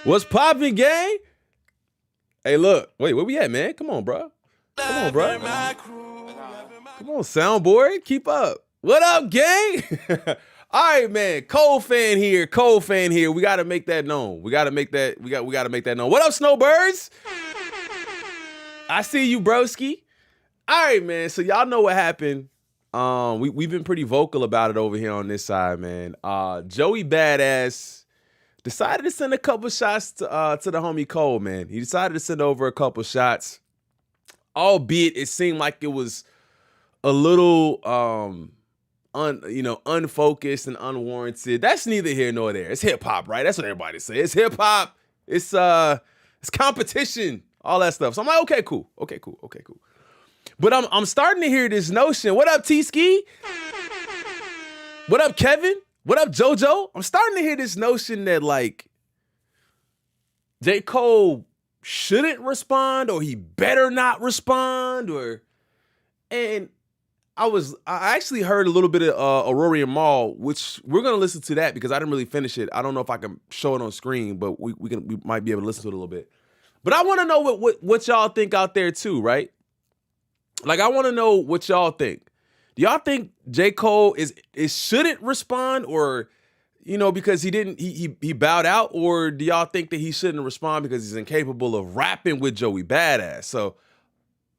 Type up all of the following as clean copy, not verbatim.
What's poppin', gang? Hey, look. Wait, where we at, man? Come on, bro. Come on, bro. Come on, soundboard. Keep up. What up, gang? All right, man. Cole fan here. Cole fan here. We gotta make that known. We gotta make that known. What up, Snowbirds? I see you, broski. All right, man. So y'all know what happened. We've been pretty vocal about it over here on this side, man. Joey Badass decided to send a couple shots to the homie Cole, man. He decided to send over a couple shots, albeit it seemed like it was a little unfocused and unwarranted. That's neither here nor there. It's hip hop, right? That's what everybody say. It's hip hop. It's competition, all that stuff. So I'm like, okay, cool. But I'm starting to hear this notion. What up, T-Ski? What up, Kevin? What up, JoJo? I'm starting to hear this notion that, like, J. Cole shouldn't respond, or he better not respond, and I actually heard a little bit of Rory and Maul, which we're gonna listen to that because I didn't really finish it. I don't know if I can show it on screen, but we might be able to listen to it a little bit. But I want to know what y'all think out there too, right? Like, I want to know what y'all think. Do y'all think J. Cole is shouldn't respond, or, because he bowed out, or do y'all think that he shouldn't respond because he's incapable of rapping with Joey Badass? So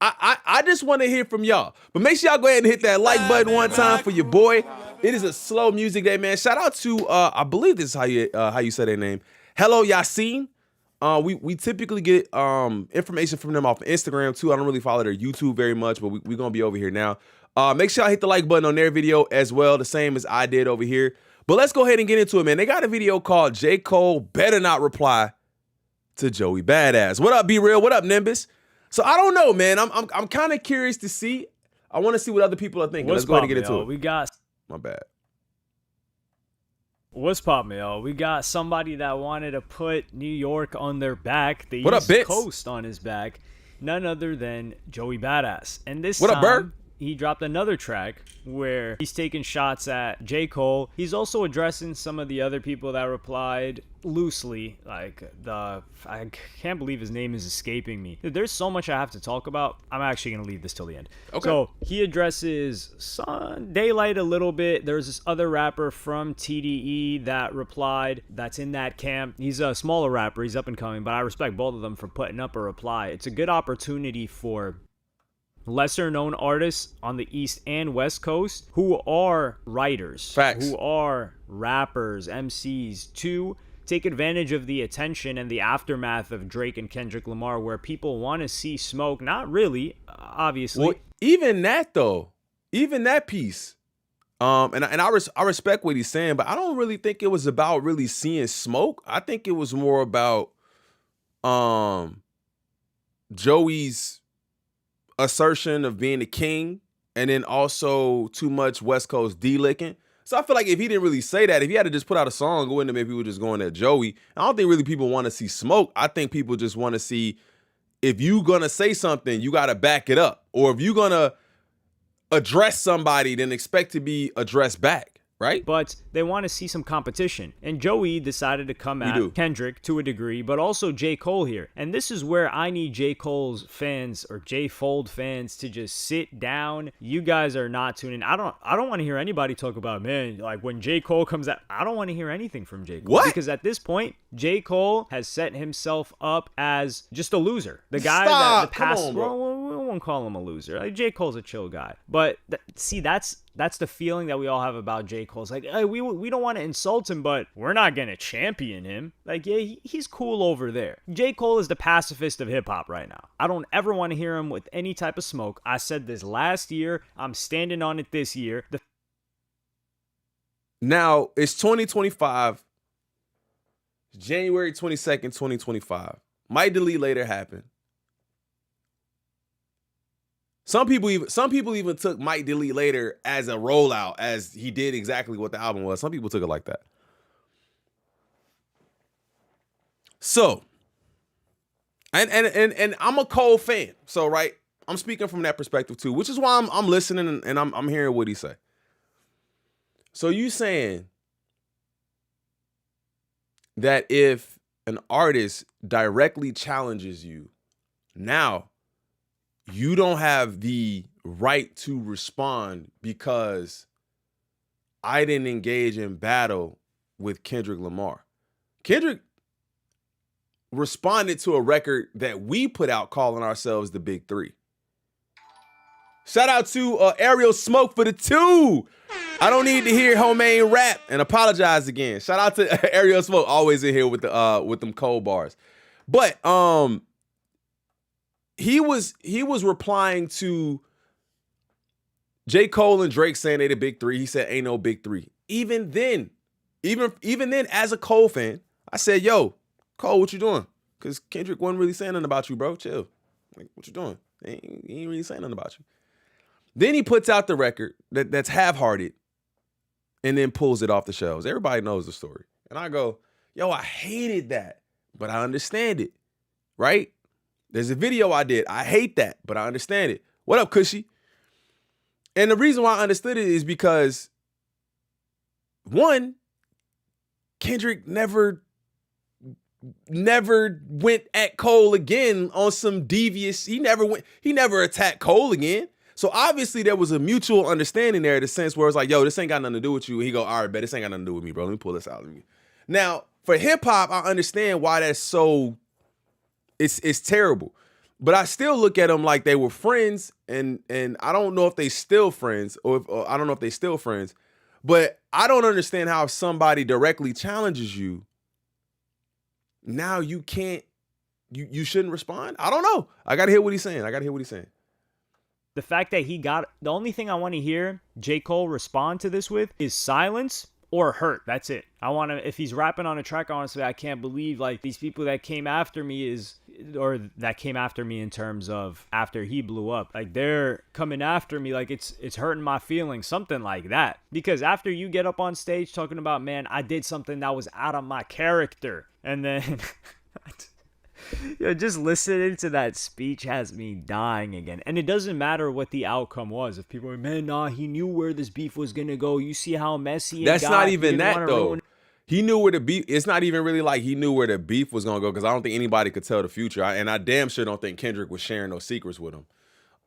I just want to hear from y'all. But make sure y'all go ahead and hit that like button one time for your boy. It is a slow music day, man. Shout out to I believe this is how you say their name. Hello Yassine. We typically get information from them off of Instagram too. I don't really follow their YouTube very much, but we're gonna be over here now. Make sure I hit the like button on their video as well, the same as I did over here. But let's go ahead and get into it, man. They got a video called J. Cole Better Not Reply to Joey Badass. What up, Be Real? What up, Nimbus? So I don't know, man. I'm kind of curious to see. I want to see what other people are thinking. Let's go ahead and get into it. We got my bad. What's poppin', yo? We got somebody that wanted to put New York on their back, the what East up, Coast on his back, none other than Joey Badass. And this what time, up, Bird? He dropped another track where he's taking shots at J. Cole. He's also addressing some of the other people that replied loosely, like I can't believe his name is escaping me. There's so much I have to talk about. I'm actually going to leave this till the end. Okay. So he addresses Daylight a little bit. There's this other rapper from TDE that replied that's in that camp. He's a smaller rapper. He's up and coming, but I respect both of them for putting up a reply. It's a good opportunity for lesser known artists on the East and West Coast who are writers, facts, who are rappers, MCs, to take advantage of the attention and the aftermath of Drake and Kendrick Lamar, where people want to see smoke. Not really, obviously. Well, even that though, even that piece, and I respect what he's saying, but I don't really think it was about really seeing smoke. I think it was more about Joey's assertion of being the king, and then also too much West Coast D-licking. So I feel like if he didn't really say that, if he had to just put out a song, go into maybe people just going at Joey, I don't think really people want to see smoke. I think people just want to see, if you gonna say something, you gotta back it up. Or if you gonna address somebody, then expect to be addressed back. Right? But they want to see some competition. And Joey decided to come at Kendrick to a degree, but also J. Cole here. And this is where I need J. Cole's fans, or J. Fold fans, to just sit down. You guys are not tuning in. I don't want to hear anybody talk about, man, like when J. Cole comes out. I don't want to hear anything from J. Cole. What? Because at this point, J. Cole has set himself up as just a loser. The guy that the past, come on, bro. Well, we won't call him a loser. Like, J. Cole's a chill guy. But that's the feeling that we all have about J. Cole. It's like, hey, we don't want to insult him, but we're not going to champion him. Like, yeah, he's cool over there. J. Cole is the pacifist of hip-hop right now. I don't ever want to hear him with any type of smoke. I said this last year. I'm standing on it this year. Now, it's 2025, January 22nd, 2025. Might Delete Later happen. Some people even took Might Delete Later as a rollout, as he did exactly what the album was. Some people took it like that. So, and I'm a Cole fan. So, right, I'm speaking from that perspective too, which is why I'm listening and I'm hearing what he say. So you saying that if an artist directly challenges you, now you don't have the right to respond because I didn't engage in battle with Kendrick Lamar. Kendrick responded to a record that we put out calling ourselves the Big Three. Shout out to Aerial Smoke for the 2. I don't need to hear homemade rap and apologize again. Shout out to Aerial Smoke, always in here with them cold bars. But he was replying to J.COLE and Drake saying they the Big Three. He said ain't no Big Three. Even then, as a Cole fan, I said, yo, Cole, what you doing? Because Kendrick wasn't really saying nothing about you, bro. Chill. Like, what you doing? He ain't really saying nothing about you. Then he puts out the record that's half-hearted and then pulls it off the shelves. Everybody knows the story. And I go, yo, I hated that, but I understand it, right? There's a video I did. I hate that, but I understand it. What up, Cushy? And the reason why I understood it is because, one, Kendrick never went at Cole again on some devious. He never attacked Cole again. So obviously there was a mutual understanding there in the sense where it's like, yo, this ain't got nothing to do with you. And he go, all right, bet this ain't got nothing to do with me, bro. Let me pull this out. Now, for hip hop, I understand why that's so, it's terrible. But I still look at them like they were friends, and I don't know if they still friends, or I don't know if they still friends. But I don't understand how if somebody directly challenges you, now you can't, you shouldn't respond. I don't know. I gotta hear what he's saying. The fact that the only thing I want to hear J. Cole respond to this with is silence or hurt. That's it. I want to, if he's rapping on a track, I want to say, I can't believe like these people that came after me in terms of after he blew up, like they're coming after me, like it's hurting my feelings, something like that. Because after you get up on stage talking about, man, I did something that was out of my character, and then yo, just listening to that speech has me dying again. And it doesn't matter what the outcome was. If people are, man, nah, he knew where this beef was gonna go. You see how messy it got. That's not even that though. He knew where the beef. It's not even really like he knew where the beef was gonna go, because I don't think anybody could tell the future. And I damn sure don't think Kendrick was sharing those secrets with him.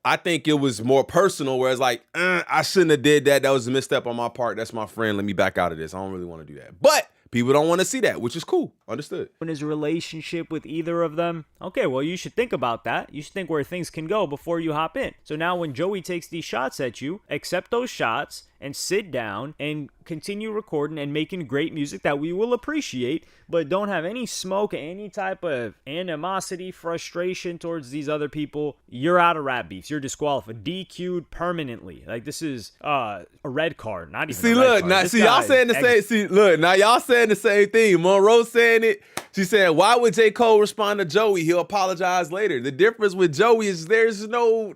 I think it was more personal, where it's like, I shouldn't have did that. That was a misstep on my part. That's my friend. Let me back out of this. I don't really want to do that. But people don't want to see that, which is cool. Understood. In his relationship with either of them, okay, well, you should think about that. You should think where things can go before you hop in. So now when Joey takes these shots at you, accept those shots and sit down and continue recording and making great music that we will appreciate, but don't have any smoke, any type of animosity, frustration towards these other people. You're out of rap beefs. You're disqualified, DQ'd permanently. Like, this is a red card, not even see, a red look, card. now, see, y'all saying the same. See, look, now y'all saying the same thing. Monroe saying it. She said, why would J. Cole respond to Joey? He'll apologize later. The difference with Joey is there's no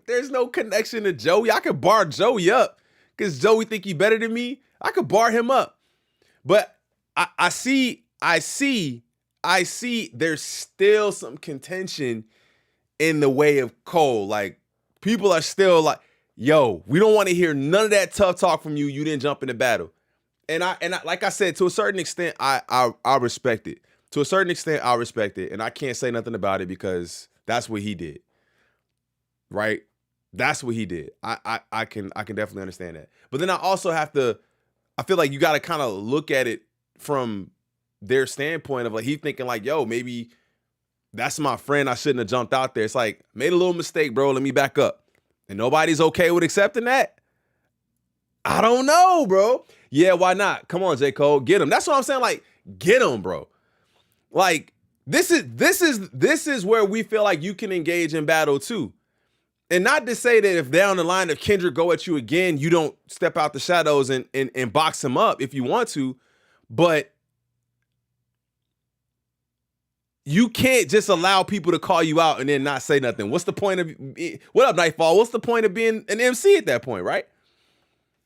connection to Joey. I could bar Joey up because Joey think he better than me. I could bar him up. But I see there's still some contention in the way of Cole. Like, people are still like, yo, we don't want to hear none of that tough talk from you. You didn't jump in the battle. And I like I said, to a certain extent, I respect it. To a certain extent, I respect it. And I can't say nothing about it because that's what he did. Right? That's what he did. I can definitely understand that. But then I also have to, I feel like you got to kind of look at it from their standpoint of like, he thinking like, yo, maybe that's my friend. I shouldn't have jumped out there. It's like, made a little mistake, bro. Let me back up. And nobody's okay with accepting that. I don't know, bro. Yeah, why not? Come on, J. Cole, get him. That's what I'm saying. Like, get him, bro. Like, this is where we feel like you can engage in battle too. And not to say that if down the line, if Kendrick go at you again, you don't step out the shadows and box him up if you want to, but you can't just allow people to call you out and then not say nothing. What's the point of, what up, Nightfall? What's the point of being an MC at that point, right?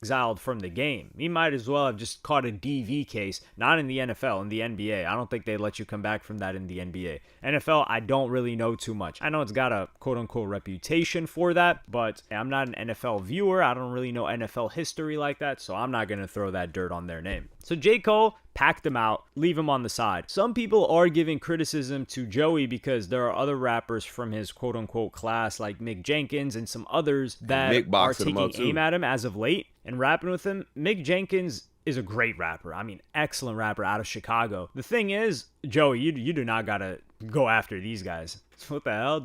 Exiled from the game. He might as well have just caught a DV case, not in the NFL, in the NBA. I don't think they let you come back from that in the NBA. NFL, I don't really know too much. I know it's got a quote-unquote reputation for that, but I'm not an NFL viewer. I don't really know NFL history like that, so I'm not going to throw that dirt on their name. So J. Cole, packed him out, leave him on the side. Some people are giving criticism to Joey because there are other rappers from his quote-unquote class like Mick Jenkins and some others that are taking aim at him as of late and rapping with him. Mick Jenkins is a great rapper. I mean, excellent rapper out of Chicago. The thing is, Joey, you do not gotta go after these guys. What the hell?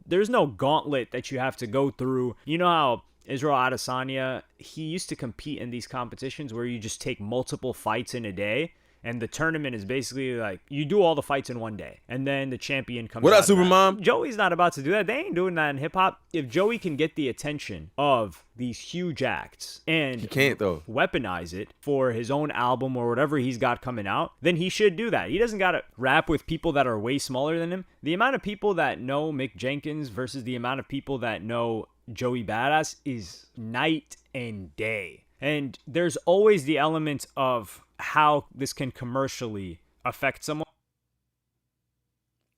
There's no gauntlet that you have to go through. You know how Israel Adesanya, he used to compete in these competitions where you just take multiple fights in a day, and the tournament is basically like you do all the fights in one day, and then the champion comes out. What up, Supermom? Joey's not about to do that. They ain't doing that in hip-hop. If Joey can get the attention of these huge acts and he can't, though, weaponize it for his own album or whatever he's got coming out, then he should do that. He doesn't got to rap with people that are way smaller than him. The amount of people that know Mick Jenkins versus the amount of people that know Joey Badass is night and day. And there's always the element of how this can commercially affect someone.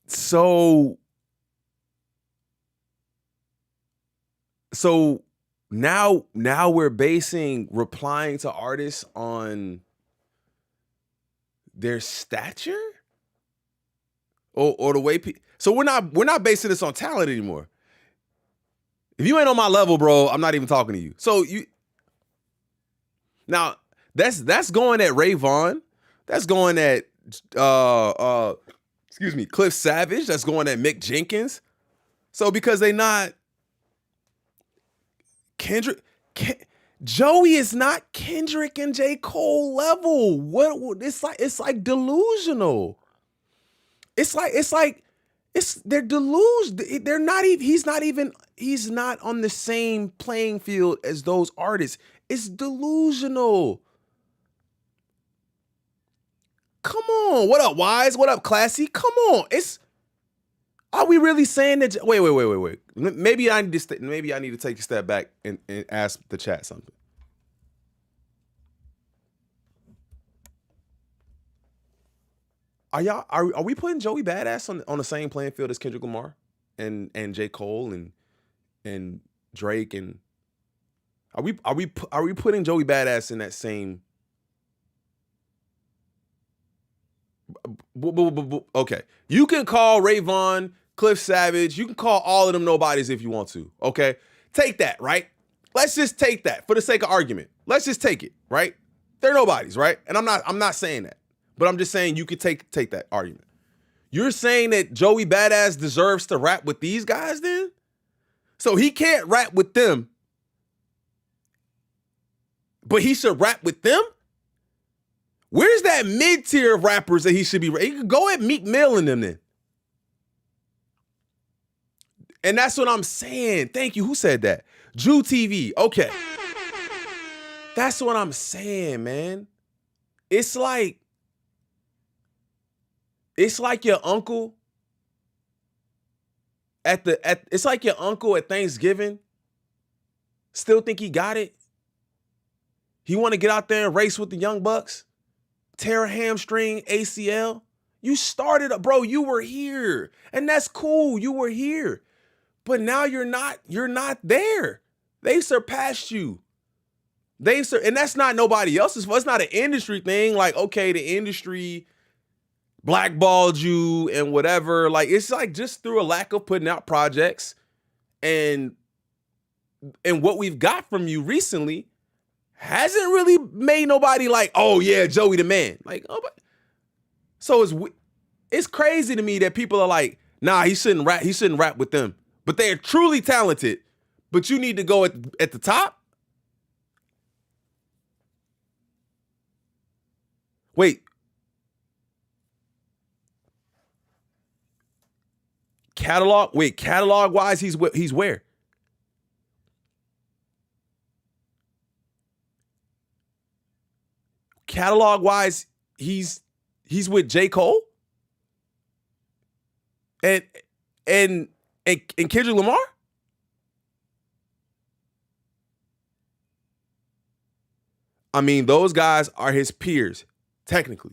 So now we're basing replying to artists on their stature or the way so we're not basing this on talent anymore. If you ain't on my level, bro, I'm not even talking to you. So now that's going at Ray Vaughn. That's going at Cliff Savage. That's going at Mick Jenkins. So because they not Kendrick, Joey is not Kendrick and J. Cole level. What it's like delusional. They're delusional. They're not even. He's not on the same playing field as those artists. It's delusional. Come on. What up, Wise? What up, Classy? Come on. Are we really saying that? Wait. Maybe I need to take a step back and ask the chat something. Are we putting Joey Badass on the same playing field as Kendrick Lamar and J. Cole and Drake, and are we putting Joey Badass in that same? Okay, you can call Ray Vaughn, Cliff Savage, you can call all of them nobodies if you want to. Okay, take that, right? Let's just take that for the sake of argument. Let's just take it, right? They're nobodies, right? And I'm not saying that, but I'm just saying you could take that argument. You're saying that Joey Badass deserves to rap with these guys then? So he can't rap with them, but he should rap with them? Where's that mid-tier of rappers that he should be? He could go at Meek Mill and them then. And that's what I'm saying. Thank you. Who said that? Drew TV. Okay. That's what I'm saying, man. It's like your uncle it's like your uncle at Thanksgiving still think he got it. He want to get out there and race with the Young Bucks, tear a hamstring, ACL. You started, bro, you were here. And that's cool. You were here. But now you're not there. They surpassed you. And that's not nobody else's fault. It's not an industry thing. Like, okay, the industry blackballed you and whatever. Like, it's like just through a lack of putting out projects and what we've got from you recently hasn't really made nobody like, oh yeah, Joey the man. Like, oh, but so it's crazy to me that people are like, nah, he shouldn't rap with them. But they are truly talented. But you need to go at the top. Wait. Catalog wise, he's where? Catalog wise, he's with J. Cole and Kendrick Lamar. I mean, those guys are his peers, technically.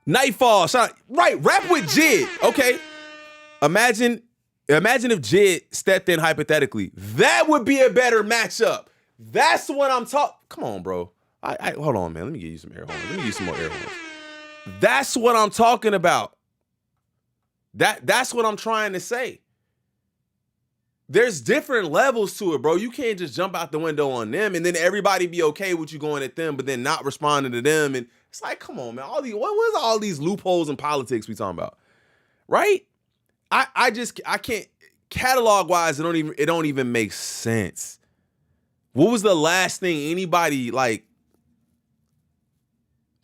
Nightfall, right? Rap with Jid. Okay. Imagine Imagine if Jid stepped in hypothetically. That would be a better matchup. That's what I'm talking. Come on, bro. I hold on, man. Let me give you some air horns. Let me give you some more air horns. That's what I'm talking about. That's what I'm trying to say. There's different levels to it, bro. You can't just jump out the window on them and then everybody be okay with you going at them, but then not responding to them. And it's like, come on, man. What is all these loopholes in politics we talking about? Right? I can't, catalog wise, it don't even make sense. What was the last thing anybody like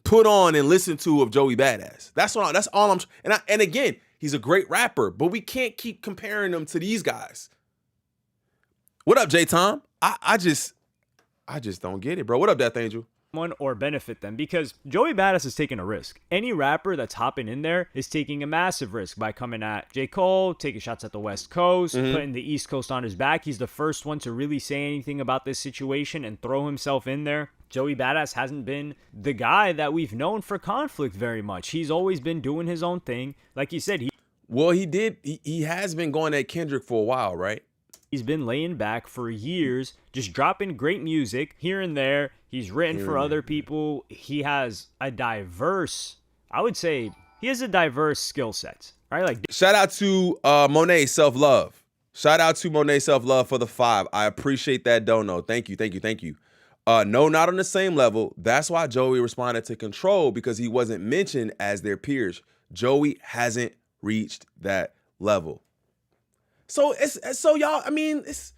put on and listened to of Joey Badass? That's all I'm, and again, he's a great rapper, but we can't keep comparing him to these guys. What up, J-Tom? I just don't get it, bro. What up, Death Angel? Or benefit them, because Joey Badass is taking a risk. Any rapper that's hopping in there is taking a massive risk by coming at J.COLE, taking shots at the West Coast, putting the East Coast on his back. He's the first one to really say anything about this situation and throw himself in there. Joey Badass hasn't been the guy that we've known for conflict very much. He's always been doing his own thing. Like you said, he has been going at Kendrick for a while, right? He's been laying back for years, just dropping great music here and there. He's written for other people. He has a diverse, I would say, he has a diverse skill set, right? Like, shout out to Monet Self-Love. Shout out to Monet Self-Love for the 5. I appreciate that dono. Thank you. No, not on the same level. That's why Joey responded to Control, because he wasn't mentioned as their peers. Joey hasn't reached that level. So y'all, I mean, it's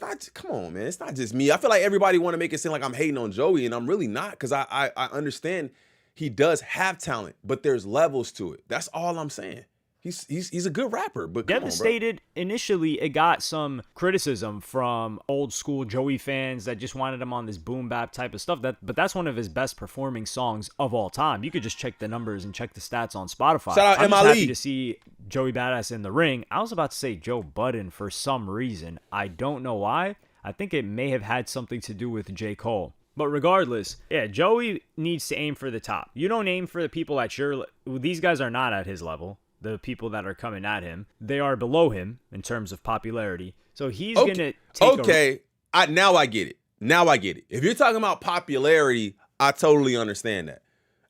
not, come on, man. It's not just me. I feel like everybody want to make it seem like I'm hating on Joey, and I'm really not, because I understand he does have talent, but there's levels to it. That's all I'm saying. He's a good rapper, but come Devastated, on, bro. Initially, it got some criticism from old school Joey fans that just wanted him on this boom bap type of stuff. But that's one of his best performing songs of all time. You could just check the numbers and check the stats on Spotify. Shout out I'm just MLE. happy to see Joey Badass in the ring. I was about to say Joe Budden for some reason. I don't know why. I think it may have had something to do with J.COLE. But regardless, yeah, Joey needs to aim for the top. You don't aim for the people at your... These guys are not at his level. The people that are coming at him, they are below him in terms of popularity. So he's going to take Now I get it. If you're talking about popularity, I totally understand that.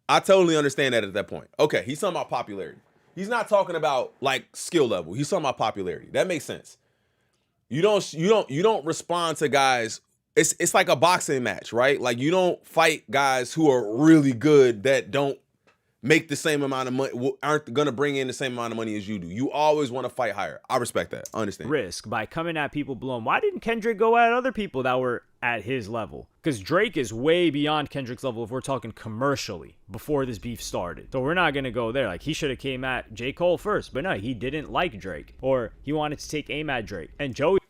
At that point. Okay, he's talking about popularity. He's not talking about like skill level. He's talking about popularity. That makes sense. You don't respond to guys. It's like a boxing match, right? Like, you don't fight guys who are really good that don't make the same amount of money, aren't going to bring in the same amount of money as you do. You always want to fight higher. I respect that. I understand. Risk by coming at people below him. Why didn't Kendrick go at other people that were at his level? Because Drake is way beyond Kendrick's level if we're talking commercially before this beef started. So we're not going to go there. Like, he should have came at J. Cole first. But no, he didn't like Drake. Or he wanted to take aim at Drake. And Joey...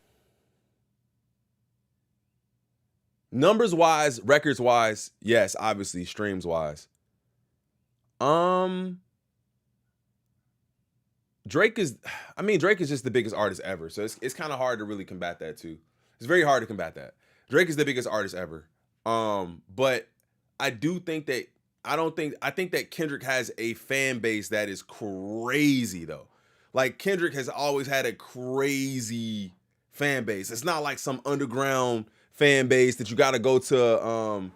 Numbers-wise, records-wise, yes, obviously, streams-wise. Drake is just the biggest artist ever. So it's kind of hard to really combat that too. It's very hard to combat that. Drake is the biggest artist ever. But I think that Kendrick has a fan base that is crazy though. Like, Kendrick has always had a crazy fan base. It's not like some underground fan base that you got to go to,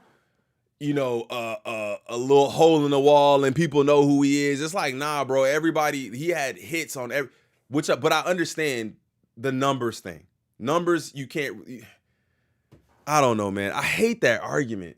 a little hole in the wall and people know who he is. It's like, nah, bro, he had hits on but I understand the numbers thing. Numbers, you can't, I don't know, man. I hate that argument.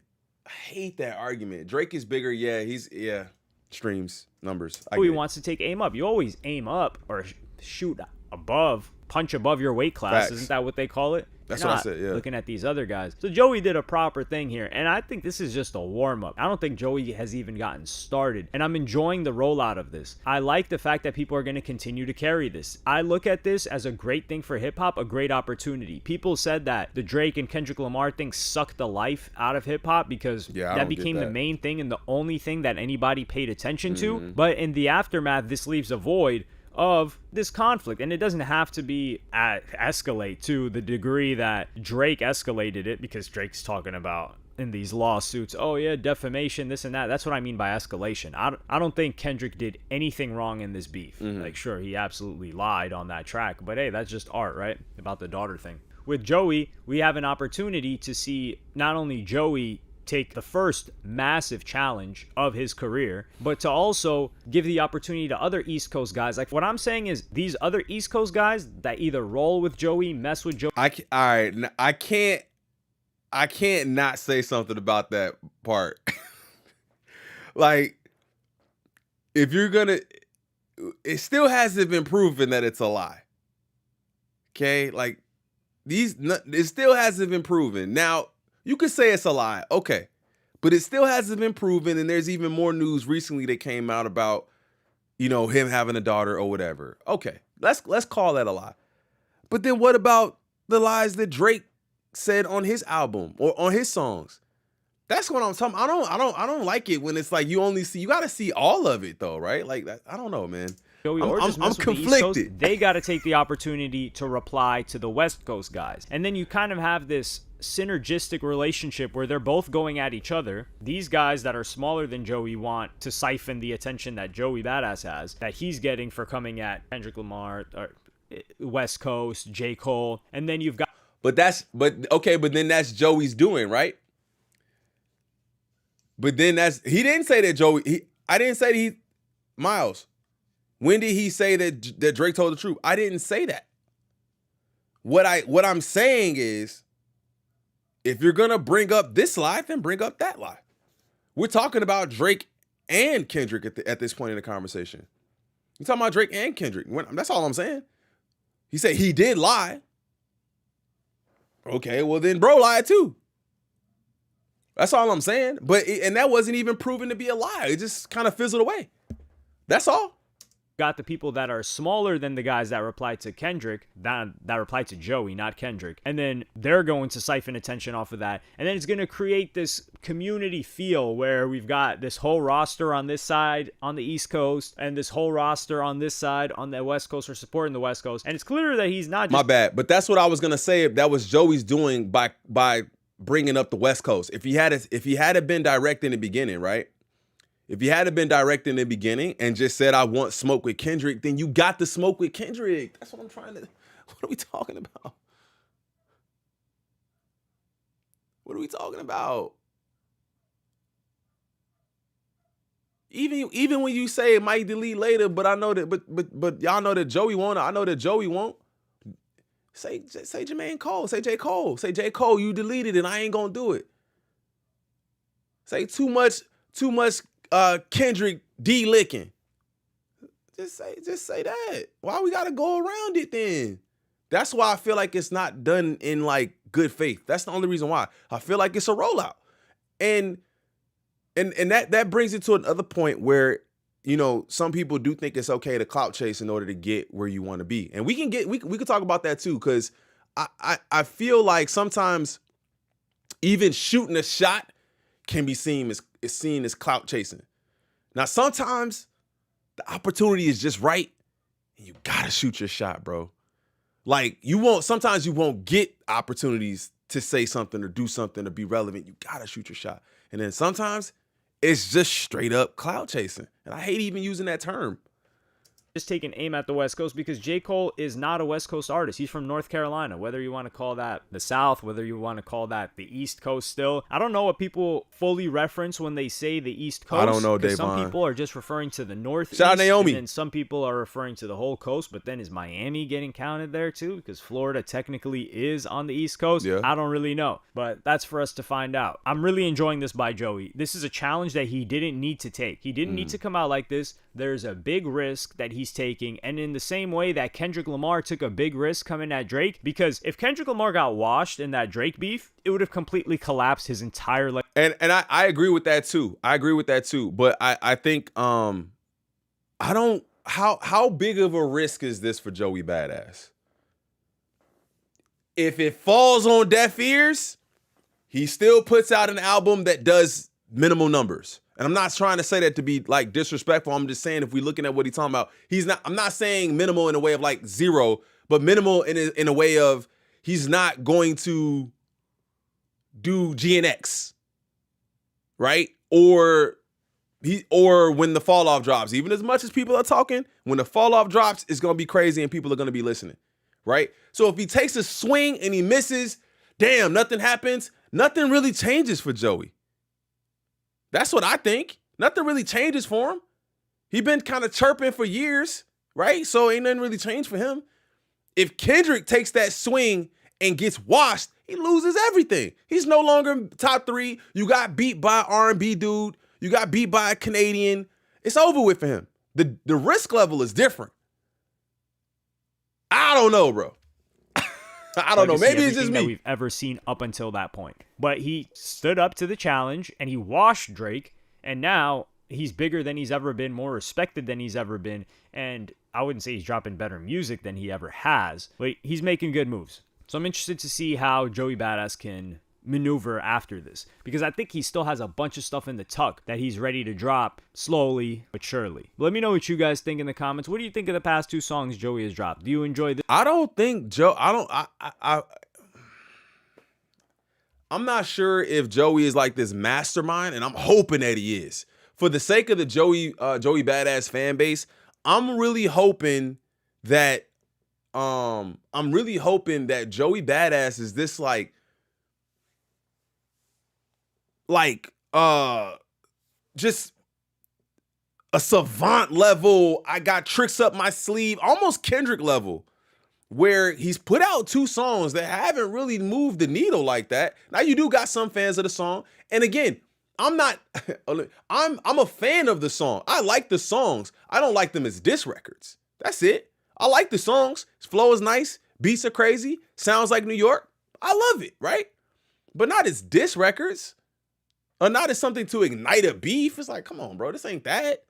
Drake is bigger. Yeah, streams, numbers. He wants to take aim up. You always aim up or shoot above, punch above your weight class. Facts. Isn't that what they call it? That's what I said, yeah. Looking at these other guys. So Joey did a proper thing here, and I think this is just a warm-up. I don't think Joey has even gotten started, and I'm enjoying the rollout of this. I like the fact that people are going to continue to carry this. I look at this as a great thing for hip-hop, a great opportunity. People said that the Drake and Kendrick Lamar thing sucked the life out of hip-hop because that became the main thing and the only thing that anybody paid attention to. But in the aftermath, this leaves a void of this conflict, and it doesn't have to be escalate to the degree that Drake escalated it, because Drake's talking about in these lawsuits, oh yeah, defamation, this and that. That's what I mean by escalation. I don't think Kendrick did anything wrong in this beef. Like, sure, he absolutely lied on that track, but hey, that's just art, right? About the daughter thing. With Joey, we have an opportunity to see not only Joey take the first massive challenge of his career, but to also give the opportunity to other East Coast guys. Like, what I'm saying is these other East Coast guys that either roll with Joey, mess with Joey. All right, I can't not say something about that part. Like, if you're gonna, it still hasn't been proven that it's a lie. Okay, like it still hasn't been proven. Now, you could say it's a lie, okay, but it still hasn't been proven, and there's even more news recently that came out about, him having a daughter or whatever. Okay, let's call that a lie. But then what about the lies that Drake said on his album or on his songs? That's what I'm talking. I don't like it when it's like you got to see all of it though, right? Like that, I don't know, man. Joey, I'm conflicted. They got to take the opportunity to reply to the West Coast guys. And then you kind of have this synergistic relationship where they're both going at each other. These guys that are smaller than Joey want to siphon the attention that Joey Badass has, that he's getting for coming at Kendrick Lamar, or West Coast, J.COLE. And then you've got... But then that's Joey's doing, right? But then he didn't say that Joey... I didn't say that Miles... When did he say that Drake told the truth? I didn't say that. What I'm saying is, if you're gonna bring up this lie, then bring up that lie. We're talking about Drake and Kendrick at this point in the conversation. We're talking about Drake and Kendrick. That's all I'm saying. He said he did lie. Okay, well then bro lied too. That's all I'm saying. And that wasn't even proven to be a lie. It just kind of fizzled away. That's all. Got the people that are smaller than the guys that replied to Kendrick, that replied to Joey, not Kendrick. And then they're going to siphon attention off of that. And then it's going to create this community feel where we've got this whole roster on this side on the East Coast and this whole roster on this side on the West Coast, or supporting the West Coast. And it's clear that he's not just... My bad. But that's what I was going to say. That was Joey's doing by bringing up the West Coast. If he had been direct in the beginning, right? If you had been direct in the beginning and just said, I want smoke with Kendrick, then you got the smoke with Kendrick. That's what I'm trying to... What are we talking about? What are we talking about? Even when you say it might delete later, but I know that, but y'all know that Joey won't. I know that Joey won't. Say Jermaine Cole. Say J. Cole. Say J. Cole, you deleted it. I ain't gonna do it. Say too much Kendrick D licking. Just say that. Why we gotta go around it then? That's why I feel like it's not done in like good faith. That's the only reason why. I feel like it's a rollout. And that brings it to another point where, some people do think it's okay to clout chase in order to get where you want to be. And we could talk about that too, because I feel like sometimes even shooting a shot can be seen as clout chasing. Now, sometimes the opportunity is just right and you gotta shoot your shot, bro. Like sometimes you won't get opportunities to say something or do something or be relevant. You gotta shoot your shot. And then sometimes it's just straight up clout chasing. And I hate even using that term. Just taking aim at the West Coast, because J. Cole is not a West Coast artist. He's from North Carolina. Whether you want to call that the South, whether you want to call that the East Coast still. I don't know what people fully reference when they say the East Coast. I don't know, Davon. Some people are just referring to the Northeast. Shout out Naomi. And then some people are referring to the whole coast, but then is Miami getting counted there too? Because Florida technically is on the East Coast. Yeah. I don't really know, but that's for us to find out. I'm really enjoying this by Joey. This is a challenge that he didn't need to take. He didn't need to come out like this. There's a big risk that he's taking, and in the same way that Kendrick Lamar took a big risk coming at Drake, because if Kendrick Lamar got washed in that Drake beef, it would have completely collapsed his entire life. And I agree with that too. But I think I don't how big of a risk is this for Joey Badass? If it falls on deaf ears, he still puts out an album that does minimal numbers. And I'm not trying to say that to be like disrespectful. I'm just saying if we're looking at what he's talking about, I'm not saying minimal in a way of like zero, but minimal in a way of he's not going to do GNX. right? Or when the fall off drops. Even as much as people are talking, when the fall off drops, it's gonna be crazy and people are gonna be listening, right? So if he takes a swing and he misses, damn, nothing happens. Nothing really changes for Joey. That's what I think. Nothing really changes for him. He been kind of chirping for years, right? So ain't nothing really changed for him. If Kendrick takes that swing and gets washed, he loses everything. He's no longer top 3. You got beat by R&B dude. You got beat by a Canadian. It's over with for him. The risk level is different. I don't know, bro. I don't know. Maybe it's just me. That we've ever seen up until that point. But he stood up to the challenge and he washed Drake. And now he's bigger than he's ever been, more respected than he's ever been. And I wouldn't say he's dropping better music than he ever has, but he's making good moves. So I'm interested to see how Joey Badass can maneuver after this, because I think he still has a bunch of stuff in the tuck that he's ready to drop slowly but surely. Let me know what you guys think in the comments. What do you think of the past 2 songs Joey has dropped? Do you enjoy this? I'm not sure if Joey is like this mastermind, and I'm hoping that he is. For the sake of the Joey Badass fan base, I'm really hoping that Joey Badass is this just a savant level, I got tricks up my sleeve, almost Kendrick level, where he's put out 2 songs that haven't really moved the needle like that. Now you do got some fans of the song. And again, I'm a fan of the song. I like the songs. I don't like them as diss records. That's it. I like the songs. His flow is nice. Beats are crazy. Sounds like New York. I love it, right? But not as diss records. Or not as something to ignite a beef. It's like, come on, bro. This ain't that.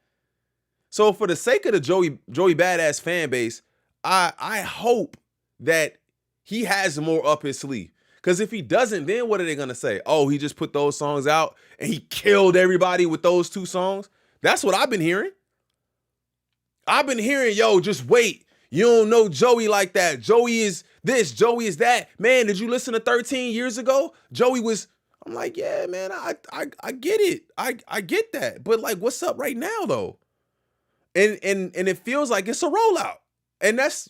So for the sake of the Joey Badass fan base, I hope that he has more up his sleeve. Because if he doesn't, then what are they going to say? Oh, he just put those songs out and he killed everybody with those 2 songs? That's what I've been hearing. I've been hearing, yo, just wait. You don't know Joey like that. Joey is this, Joey is that. Man, did you listen to 13 years ago? Joey was, I'm like, yeah, man, I get it. I get that. But like, what's up right now though? And it feels like it's a rollout. And that's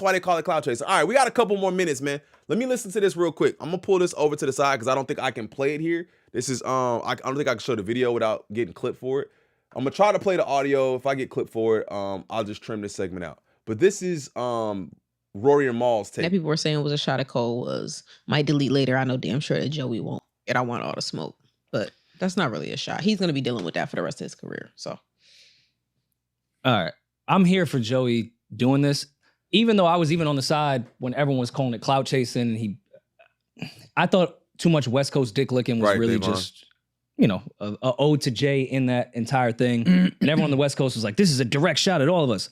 why they call it Clout Chaser. All right, we got a couple more minutes, man. Let me listen to this real quick. I'm gonna pull this over to the side because I don't think I can play it here. This is I don't think I can show the video without getting clipped for it. I'm gonna try to play the audio. If I get clipped for it, I'll just trim this segment out. But this is Rory and Maul's take. That people were saying was a shot at Cole was might delete later. I know damn sure that Joey won't. And I want all the smoke, but that's not really a shot. He's gonna be dealing with that for the rest of his career. So, all right, I'm here for Joey doing this. Even though I was even on the side when everyone was calling it clout chasing, I thought too much West Coast dick licking was really just, a ode to Jay in that entire thing. And everyone on the West Coast was like, this is a direct shot at all of us.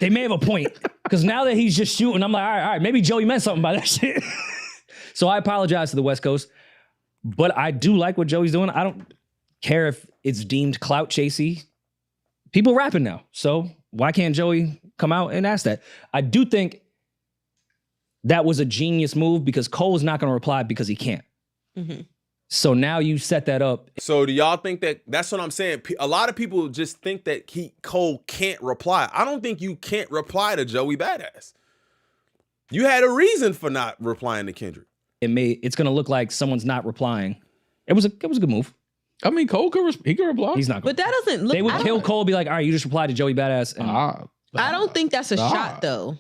They may have a point, because now that he's just shooting, I'm like, all right, maybe Joey meant something by that shit. So I apologize to the West Coast, but I do like what Joey's doing. I don't care if it's deemed clout chasey. People rapping now, so why can't Joey come out and ask that? I do think that was a genius move because Cole is not going to reply because he can't. Mm-hmm. So now you set that up. So do y'all think that's what I'm saying? A lot of people just think that Cole can't reply. I don't think you can't reply to Joey Badass. You had a reason for not replying to Kendrick. It's going to look like someone's not replying. It was a good move. I mean, Cole can reply. He's not. But that doesn't look. They would kill Cole. Be like, all right, you just replied to Joey Badass. And I don't think that's a shot, though.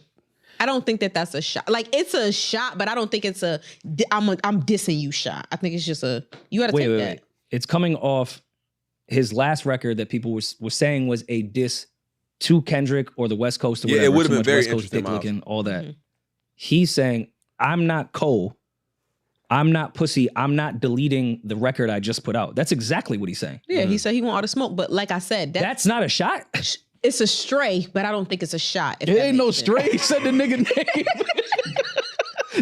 I don't think that's a shot. Like, it's a shot, but I don't think it's I'm dissing you shot. I think it's just you got to take that. Wait. It's coming off his last record that people were saying was a diss to Kendrick or the West Coast or whatever. It would have been very West Coast interesting. All that. Mm-hmm. He's saying, I'm not Cole. I'm not pussy. I'm not deleting the record I just put out. That's exactly what he's saying. Yeah, he said he want all the smoke, but like I said, that's not a shot. It's a stray, but I don't think it's a shot. It ain't no stray. He said the nigga name.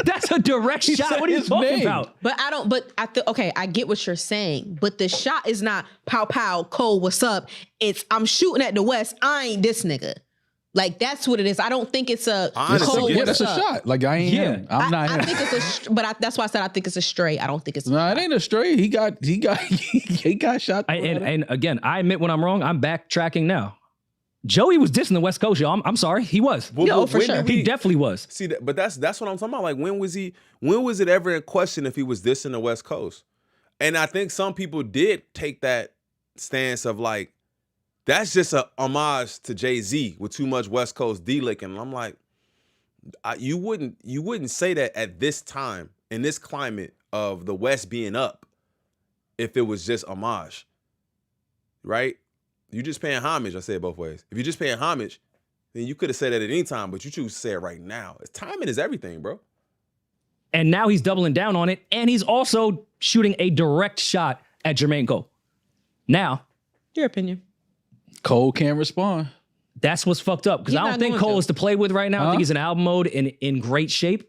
That's a direct shot. What are you talking about? But I don't. But okay, I get what you're saying. But the shot is not pow pow Cole. What's up? It's I'm shooting at the West. I ain't this nigga. Like that's what it is. I don't think it's a Honestly, Cole. Yeah, What's that's a up? shot. Like I ain't him. I'm not him. I think it's that's why I said I think it's a stray. I don't think it's. No, it ain't a straight. He got shot. And again, I admit when I'm wrong. I'm backtracking now. Joey was dissing the West Coast, y'all. I'm sorry, he was. No, for when sure. did He we- definitely was. See, but that's what I'm talking about. Like, when was it ever in question if he was dissing the West Coast? And I think some people did take that stance of like, that's just a homage to Jay-Z with too much West Coast D-licking. And I'm like, you wouldn't say that at this time, in this climate of the West being up, if it was just homage, right? You just paying homage. I say it both ways. If you're just paying homage, then you could have said that at any time, but you choose to say it right now. Timing is everything, bro. And now he's doubling down on it, and he's also shooting a direct shot at Jermaine Cole. Now, Your opinion. Cole can't respond. that's what's fucked up because He's I don't not think going Cole to. is to play with right now. I think he's in album mode and in great shape.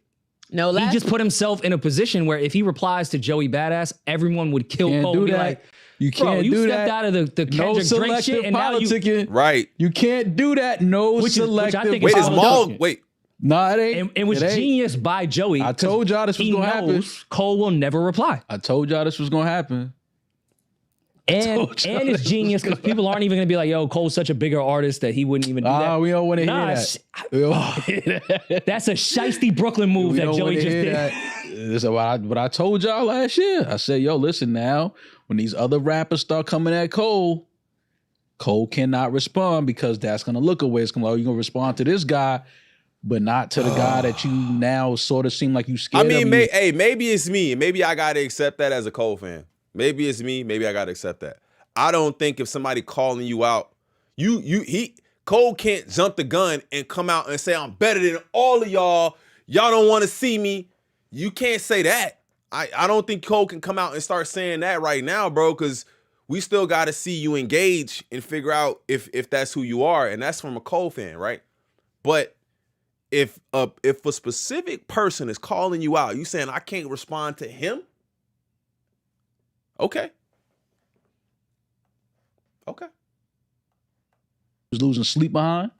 No, He just put himself in a position where if he replies to Joey Badass, everyone would kill Can't Cole do and be that. like, You bro, can't you do stepped that. out of the No Kendrick Drake selective shit and now you... politicking. Right. You can't do that. No Which I selective. think Wait, is It's Maul? all- Wait. Nah, it ain't. It was ain't. genius by Joey. I told y'all this was he gonna happen. knows Cole will never reply. I told y'all this was gonna happen. And told y'all it's this was genius because people aren't even going to be like, yo, Cole's such a bigger artist that he wouldn't even do that. We don't want to Nah, hear that. We don't wanna hear that. That's a shiesty Brooklyn move We that don't Joey wanna just hear did. that. This is what I told y'all last year. I said, yo, listen now, when these other rappers start coming at Cole cannot respond because that's gonna look away. It's gonna be like, you're gonna respond to this guy, but not to the guy that you now sort of seem like you scared I mean, of. maybe it's me. Maybe I gotta accept that as a Cole fan. Maybe it's me. Maybe I gotta accept that. I don't think if somebody calling you out, Cole can't jump the gun and come out and say I'm better than all of y'all. Y'all don't want to see me. You can't say that. I don't think Cole can come out and start saying that right now, bro, because we still got to see you engage and figure out if that's who you are, and that's from a Cole fan, right? But if a specific person is calling you out, you saying I can't respond to him, okay. Was losing sleep behind.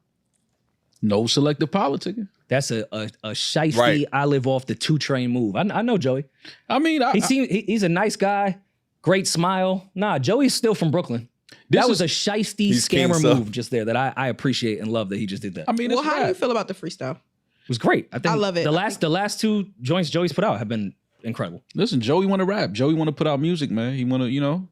No selective politicking. That's a shiesty, Right. I live off the 2 Train move. I know Joey. I mean, He's a nice guy, great smile. Nah, Joey's still from Brooklyn. That was a shiesty He's king, scammer so. move just there that I appreciate and love that he just did that. I mean, Well, it's how do you rap. feel about the freestyle? It was great. I think I love it. The last 2 joints Joey's put out have been incredible. Listen, Joey want to rap. Joey want to put out music, man. He want to,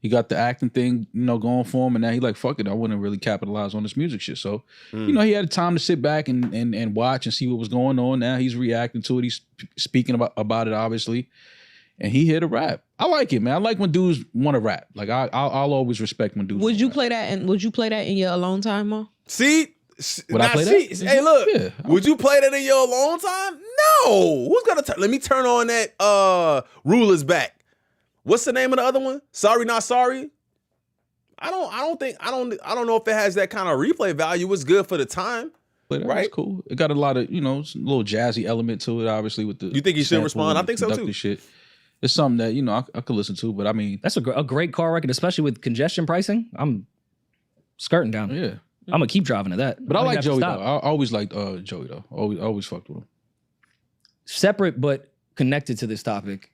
he got the acting thing, going for him, and now he like, fuck it, I wouldn't really capitalize on this music shit. So, he had time to sit back and watch and see what was going on. Now he's reacting to it. He's speaking about it, obviously, and he here to rap. I like it, man. I like when dudes want to rap. Like I'll always respect when dudes. Would you rap. play that? And would you play that in your alone time, Mo? See? Would I Now, play see, that? hey, look. Yeah. Would you play that in your alone time? No. Who's gonna let me turn on that Rulers Back? What's the name of the other one? Sorry Not Sorry? I don't know if it has that kind of replay value. It's good for the time. Play that. Right. It's cool. It got a lot of, it's a little jazzy element to it, obviously, with the. You think he should sample respond? I and think so, conductive too. Shit. It's something that I could listen to, but I mean, That's a great car record, especially with congestion pricing. I'm skirting down. yeah. I'm gonna keep driving to that. But I don't like have to Joey stop. though. I always liked Joey though. Always fucked with him. Separate but connected to this topic.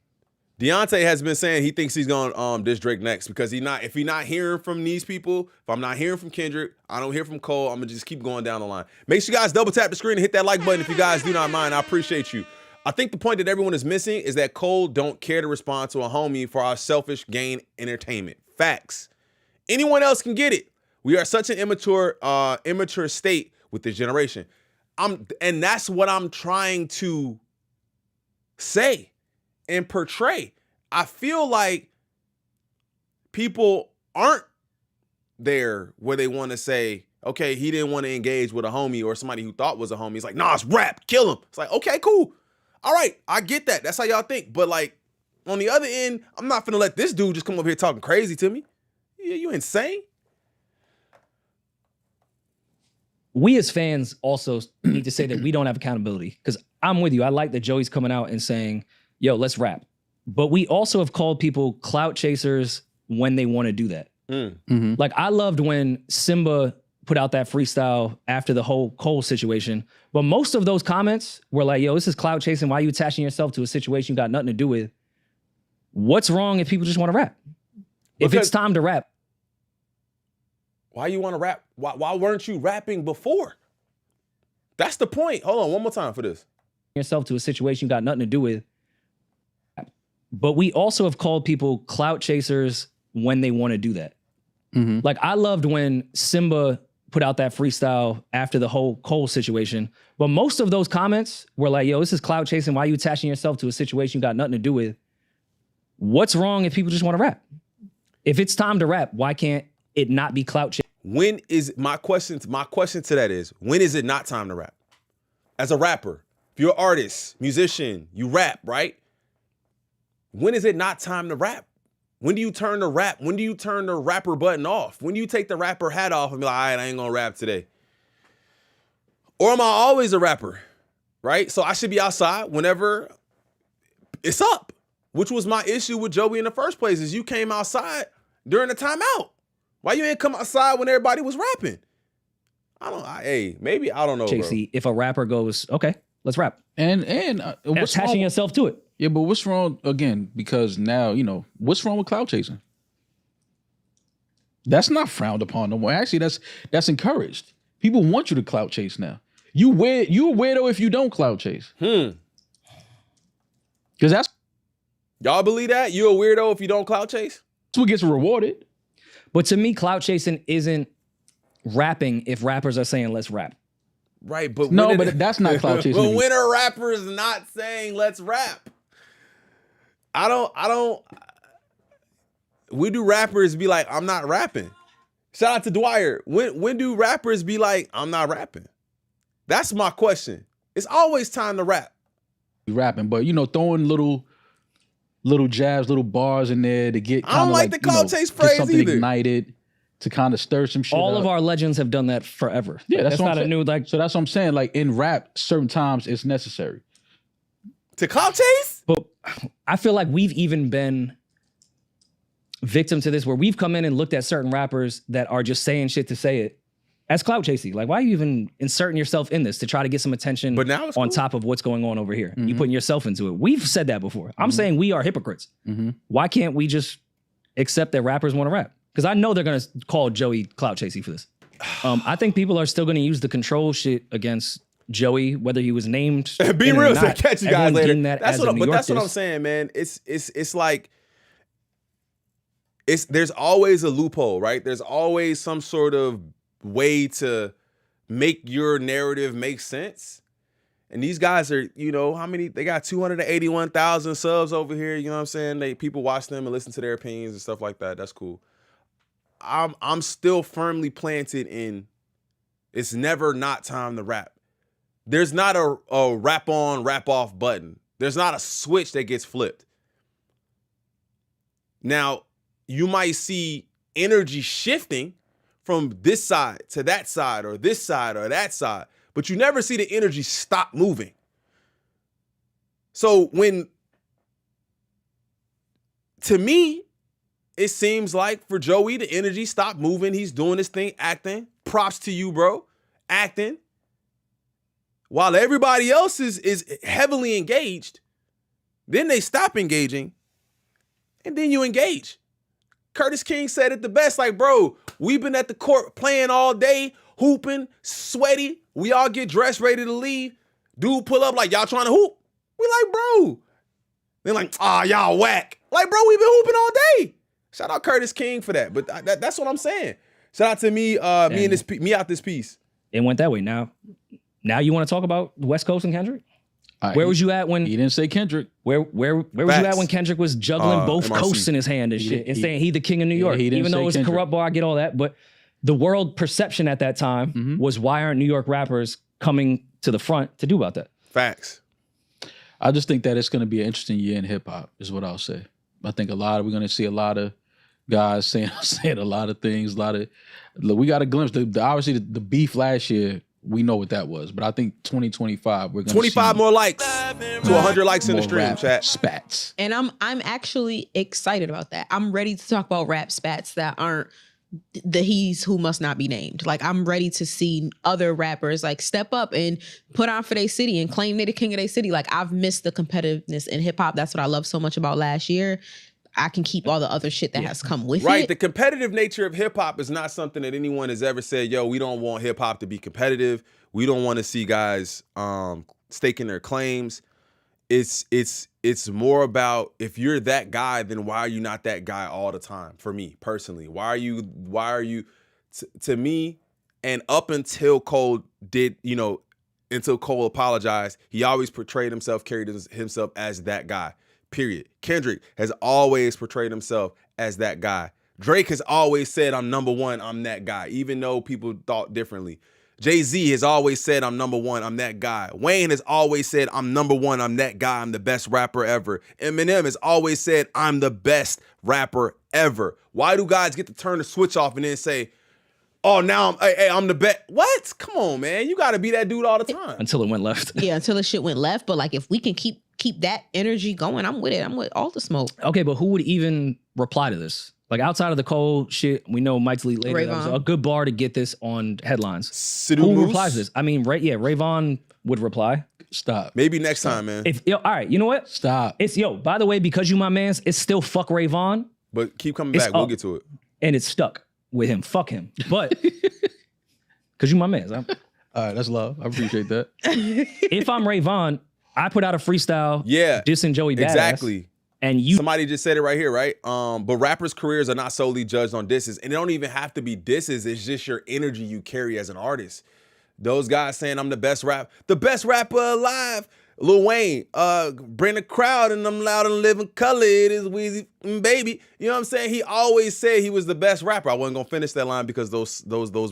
Deontay has been saying he thinks he's gonna diss Drake next because if he's not hearing from these people, if I'm not hearing from Kendrick, I don't hear from Cole, I'm gonna just keep going down the line. Make sure you guys double tap the screen and hit that like button if you guys do not mind. I appreciate you. I think the point that everyone is missing is that Cole don't care to respond to a homie for our selfish gain entertainment. Facts. Anyone else can get it. We are such an immature state with this generation. And that's what I'm trying to say and portray. I feel like people aren't there where they want to say, okay, he didn't want to engage with a homie or somebody who thought was a homie. It's like, nah, it's rap, kill him. It's like, okay, cool. All right, I get that. That's how y'all think. But like, on the other end, I'm not finna let this dude just come up here talking crazy to me. Yeah, you insane? We as fans also need to say that we don't have accountability because I'm with you. I like that Joey's coming out and saying, yo, let's rap. But we also have called people clout chasers when they want to do that. Like I loved when Simba put out that freestyle after the whole Cole situation. But most of those comments were like, yo, this is clout chasing. Why are you attaching yourself to a situation you got nothing to do with? What's wrong if people just want to rap? If it's time to rap. Why you want to rap? Why weren't you rapping before? That's the point. Hold on, one more time for this. Yourself to a situation you got nothing to do with. But we also have called people clout chasers when they want to do that. Mm-hmm. Like, I loved when Simba put out that freestyle after the whole Cole situation. But most of those comments were like, yo, this is clout chasing. Why are you attaching yourself to a situation you got nothing to do with? What's wrong if people just want to rap? If it's time to rap, why can't it not be clout chasing? When is my question to that is, when is it not time to rap? As a rapper, if you're an artist, musician, you rap, right? When is it not time to rap? When do you turn the rap? When do you turn the rapper button off? When do you take the rapper hat off and be like, all right, I ain't gonna rap today? Or am I always a rapper, right? So I should be outside whenever it's up, which was my issue with Joey in the first place, is you came outside during the timeout. Why you ain't come outside when everybody was rapping? Maybe, I don't know, JC, if a rapper goes, okay, let's rap. And what's Attaching wrong? yourself to it. Yeah, but what's wrong, again, because now, what's wrong with clout chasing? That's not frowned upon no more. Actually, that's encouraged. People want you to clout chase now. You a weirdo if you don't clout chase. Because that's Y'all believe that? You a weirdo if you don't clout chase? what gets rewarded. But to me, clout chasing isn't rapping if rappers are saying, let's rap. Right, but but that's not clout chasing. But when are rappers not saying let's rap? I don't. When do rappers be like, I'm not rapping? Shout out to Dwyer. When do rappers be like, I'm not rapping? That's my question. It's always time to rap. Rapping, but throwing little jabs, little bars in there to get. I don't like the clout chase phrase something either. Ignited to kind of stir some shit. All up. of our legends have done that forever. Yeah, that's what not I'm a new So that's what I'm saying. Like in rap, certain times it's necessary. To clout chase? But I feel like we've even been victim to this, where we've come in and looked at certain rappers that are just saying shit to say it as clout chasing. Like, why are you even inserting yourself in this to try to get some attention But now it's on cool. top of what's going on over here? You putting yourself into it. We've said that before. I'm saying we are hypocrites. Why can't we just accept that rappers want to rap? Because I know they're going to call Joey clout chasing for this. I think people are still going to use the control shit against Joey, whether he was named. Be in it or real, so not. catch you guys Everyone later. deemed that That's as a New but York that's what I'm diss. saying, man. It's like there's always a loophole, right? There's always some sort of way to make your narrative make sense. And these guys are, how many? They got 281,000 subs over here. You know what I'm saying? People watch them and listen to their opinions and stuff like that. That's cool. I'm still firmly planted in it's never not time to rap. There's not a rap on, rap off button. There's not a switch that gets flipped. Now, you might see energy shifting from this side to that side or this side or that side, but you never see the energy stop moving. So to me, it seems like for Joey, the energy stopped moving. He's doing his thing, acting. Props to you, bro. Acting. While everybody else is heavily engaged, then they stop engaging, and then you engage. Curtis King said it the best, like, bro, we've been at the court playing all day, hooping, sweaty. We all get dressed, ready to leave. Dude pull up like, y'all trying to hoop? We like, bro. They're like, y'all whack. Like, bro, we've been hooping all day. Shout out Curtis King for that. But that's what I'm saying. Shout out to me out this piece. It went that way. Now you want to talk about the West Coast and Kendrick? Where was you at when he didn't say Kendrick? Where was you at when Kendrick was juggling both MRC. coasts in his hand and shit and saying he the king of New York? he didn't Even though say it was Kendrick. corrupt bar, I get all that. But the world perception at that time was, why aren't New York rappers coming to the front to do about that? Facts. I just think that it's going to be an interesting year in hip hop, is what I'll say. I think we're going to see a lot of guys saying a lot of things. We got a glimpse. Obviously, the beef last year, we know what that was. But I think 2025, we're going to 25 see more likes to 100 likes in the more stream, rap chat. spats. And I'm actually excited about that. I'm ready to talk about rap spats that aren't the he's who must not be named. Like, I'm ready to see other rappers like step up and put on for their city and claim they're the king of their city. Like, I've missed the competitiveness in hip hop. That's what I love so much about last year. I can keep all the other shit that has come with Right. it. The competitive nature of hip hop is not something that anyone has ever said, yo, we don't want hip hop to be competitive. We don't want to see guys staking their claims. It's more about, if you're that guy, then why are you not that guy all the time? For me personally, why are you to me? And up until Cole did, until Cole apologized, he always portrayed himself, carried himself as that guy. Period. Kendrick has always portrayed himself as that guy. Drake has always said, I'm number one, I'm that guy, even though people thought differently. Jay-Z has always said, I'm number one, I'm that guy. Wayne has always said, I'm number one, I'm that guy, I'm the best rapper ever. Eminem has always said, I'm the best rapper ever. Why do guys get to turn the switch off and then say, oh, now I'm the best? What? Come on, man. You got to be that dude all the time. Until it went left. Yeah, until the shit went left. But like, if we can keep that energy going, I'm with it. I'm with all the smoke. Okay, but who would even reply to this? Like, outside of the Cole shit, we know Mike Delete later. That was a good bar to get this on headlines. Who replies to this? I mean, Rayvon would reply. Stop. Maybe next time, man. All right, you know what? Stop. It's, by the way, because you my mans, it's still fuck Rayvon. But keep coming back. We'll get to it. And it's stuck with him. Fuck him. But, because you my mans. All right, that's love. I appreciate that. If I'm Rayvon, I put out a freestyle dissing Joey Badass. Exactly. And somebody just said it right here, right? But rappers' careers are not solely judged on disses, and it don't even have to be disses. It's just your energy you carry as an artist. Those guys saying I'm the best rapper alive. Lil Wayne, bring the crowd, and I'm loud and live in color. It is Weezy, baby. You know what I'm saying? He always said he was the best rapper. I wasn't gonna finish that line because those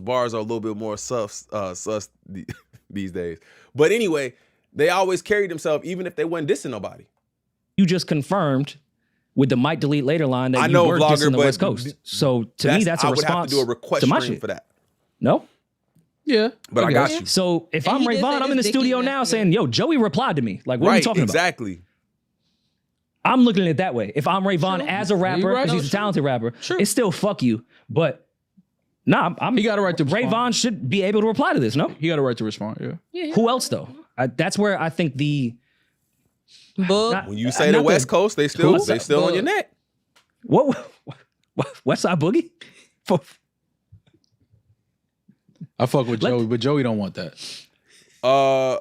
bars are a little bit more sus these days. But anyway, they always carried themselves, even if they wasn't dissing nobody. You just confirmed with the Mike Delete later line that you were dissing the West Coast. So to me, that's a response. I would have to do a request stream for that. No? Yeah. But I got you. So if I'm Rayvon, I'm in the studio now saying, yo, Joey replied to me. Like, what are you talking about? Exactly. I'm looking at it that way. If I'm Rayvon as a rapper, because he's a talented rapper, it's still fuck you. But he got a right to respond. Rayvon should be able to reply to this, no? He got a right to respond, yeah. Who else, though? That's where I think when you say the West Coast, they still on your neck. What? West Side Boogie? I fuck with Joey, but Joey don't want that.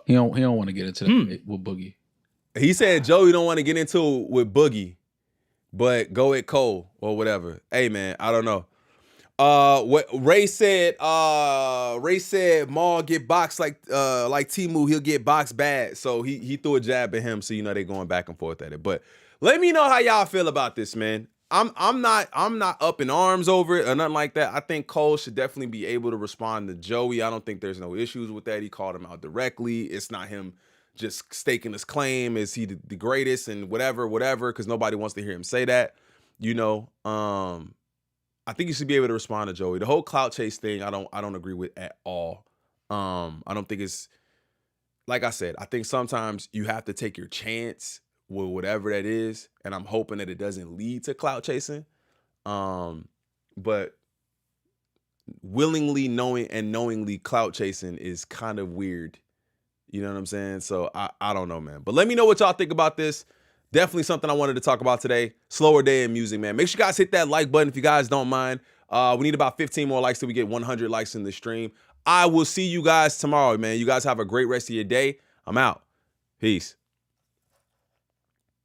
He don't want to get into that with Boogie. He said Joey don't want to get into it with Boogie, but go at Cole or whatever. Hey man, I don't know. What Ray said Maul get boxed like Timu, he'll get boxed bad. So he threw a jab at him, so they going back and forth at it. But let me know how y'all feel about this, man. I'm not up in arms over it or nothing like that. I think Cole should definitely be able to respond to Joey. I don't think there's no issues with that. He called him out directly. It's not him just staking his claim. Is he the greatest and whatever, because nobody wants to hear him say that. I think you should be able to respond to Joey. The whole clout chase thing, I don't agree with at all. I don't think it's, like I said, I think sometimes you have to take your chance with whatever that is, and I'm hoping that it doesn't lead to clout chasing. But knowingly clout chasing is kind of weird. You know what I'm saying? So I don't know, man. But let me know what y'all think about this. Definitely something I wanted to talk about today. Slower day in music, man. Make sure you guys hit that like button if you guys don't mind. We need about 15 more likes till we get 100 likes in the stream. I will see you guys tomorrow, man. You guys have a great rest of your day. I'm out. Peace.